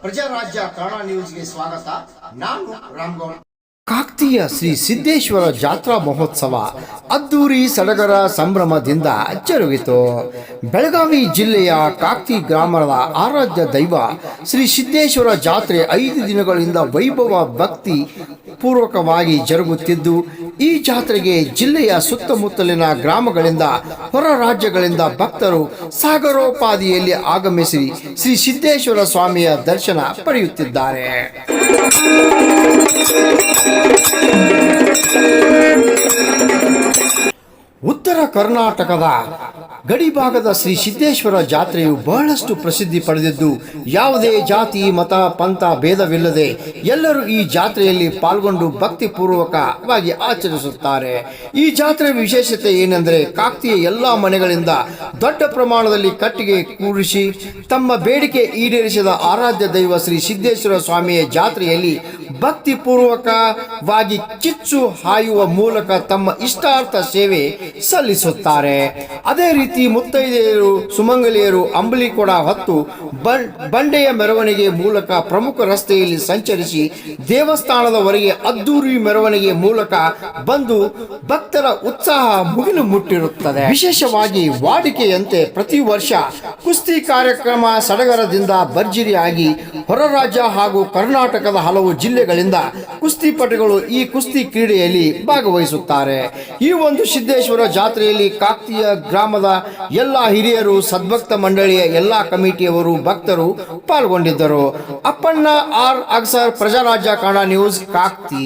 ಪ್ರಜಾರಾಜ್ಯ ಕನ್ನಡ ನ್ಯೂಸ್ಗೆ ಸ್ವಾಗತ. ನಾನು ರಾಮ್ಗೌಡ್. ಕಾಕ್ತಿಯ ಶ್ರೀ ಸಿದ್ದೇಶ್ವರ ಜಾತ್ರಾ ಮಹೋತ್ಸವ ಅದ್ದೂರಿ ಸಡಗರ ಸಂಭ್ರಮದಿಂದ ಜರುಗಿತು. ಬೆಳಗಾವಿ ಜಿಲ್ಲೆಯ ಕಾಕ್ತಿ ಗ್ರಾಮದ ಆರಾಧ್ಯ ದೈವ ಶ್ರೀ ಸಿದ್ದೇಶ್ವರ ಜಾತ್ರೆ 5 ದಿನಗಳಿಂದ ವೈಭವ ಭಕ್ತಿ ಪೂರ್ವಕವಾಗಿ ಜರುಗುತ್ತಿದ್ದು, ಈ ಜಾತ್ರೆಗೆ ಜಿಲ್ಲೆಯ ಸುತ್ತಮುತ್ತಲಿನ ಗ್ರಾಮಗಳಿಂದ ಹೊರ ರಾಜ್ಯಗಳಿಂದ ಭಕ್ತರು ಸಾಗರೋಪಾದಿಯಲ್ಲಿ ಆಗಮಿಸಿ ಶ್ರೀ ಸಿದ್ದೇಶ್ವರ ಸ್ವಾಮಿಯ ದರ್ಶನ ಪಡೆಯುತ್ತಿದ್ದಾರೆ. ಉತ್ತರ ಕರ್ನಾಟಕದ ಗಡಿಭಾಗದ ಶ್ರೀ ಸಿದ್ದೇಶ್ವರ ಜಾತ್ರೆಯು ಬಹಳಷ್ಟು ಪ್ರಸಿದ್ಧಿ ಪಡೆದಿದ್ದು, ಯಾವುದೇ ಜಾತಿ ಮತ ಪಂಥ ಭೇದವಿಲ್ಲದೆ ಎಲ್ಲರೂ ಈ ಜಾತ್ರೆಯಲ್ಲಿ ಪಾಲ್ಗೊಂಡು ಭಕ್ತಿಪೂರ್ವಕವಾಗಿ ಆಚರಿಸುತ್ತಾರೆ. ಈ ಜಾತ್ರೆ ವಿಶೇಷತೆ ಏನೆಂದರೆ, ಕಾಕ್ತಿಯ ಎಲ್ಲ ಮನೆಗಳಿಂದ ದೊಡ್ಡ ಪ್ರಮಾಣದಲ್ಲಿ ಕಟ್ಟಿಗೆ ಕೂರಿಸಿ ತಮ್ಮ ಬೇಡಿಕೆ ಈಡೇರಿಸಿದ ಆರಾಧ್ಯ ದೈವ ಶ್ರೀ ಸಿದ್ದೇಶ್ವರ ಸ್ವಾಮಿಯ ಜಾತ್ರೆಯಲ್ಲಿ ಭಕ್ತಿಪೂರ್ವಕವಾಗಿ ಕಿಚ್ಚು ಹಾಯುವ ಮೂಲಕ ತಮ್ಮ ಇಷ್ಟಾರ್ಥ ಸೇವೆ ಸಲ್ಲಿಸುತ್ತಾರೆ. ಅದೇ ರೀತಿ ಮುತ್ತೈದೆಯರು ಸುಮಂಗಲಿಯರು ಅಂಬಲಿ ಕೊಡ ಹೊತ್ತು ಬಂಡೆಯ ಮೆರವಣಿಗೆ ಮೂಲಕ ಪ್ರಮುಖ ರಸ್ತೆಯಲ್ಲಿ ಸಂಚರಿಸಿ ದೇವಸ್ಥಾನದವರೆಗೆ ಅದ್ದೂರಿ ಮೆರವಣಿಗೆ ಮೂಲಕ ಬಂದು ಭಕ್ತರ ಉತ್ಸಾಹ ಮುಗಿಲು ಮುಟ್ಟಿರುತ್ತದೆ. ವಿಶೇಷವಾಗಿ ವಾಡಿಕೆಯಂತೆ ಪ್ರತಿ ವರ್ಷ ಕುಸ್ತಿ ಕಾರ್ಯಕ್ರಮ ಸಡಗರದಿಂದ ಭರ್ಜರಿಯಾಗಿ ಹೊರ ರಾಜ್ಯ ಹಾಗೂ ಕರ್ನಾಟಕದ ಹಲವು ಜಿಲ್ಲೆಗಳಿಂದ ಕುಸ್ತಿಪಟುಗಳು ಈ ಕುಸ್ತಿ ಕ್ರೀಡೆಯಲ್ಲಿ ಭಾಗವಹಿಸುತ್ತಾರೆ. ಈ ಒಂದು ಸಿದ್ದೇಶ್ವರ ಜಾತ್ರೆಯಲ್ಲಿ ಕಾಕ್ತಿಯ ಗ್ರಾಮದ ಎಲ್ಲ ಹಿರಿಯರು, ಸದ್ಭಕ್ತ ಮಂಡಳಿಯ ಎಲ್ಲ ಕಮಿಟಿಯವರು, ಭಕ್ತರು ಪಾಲ್ಗೊಂಡಿದ್ದರು. ಅಪ್ಪಣ್ಣ ಆರ್ ಅಗ್ಸರ್, ಪ್ರಜಾರಾಜ್ಯ ಕನ್ನಡ ನ್ಯೂಸ್, ಕಾಕ್ತಿ.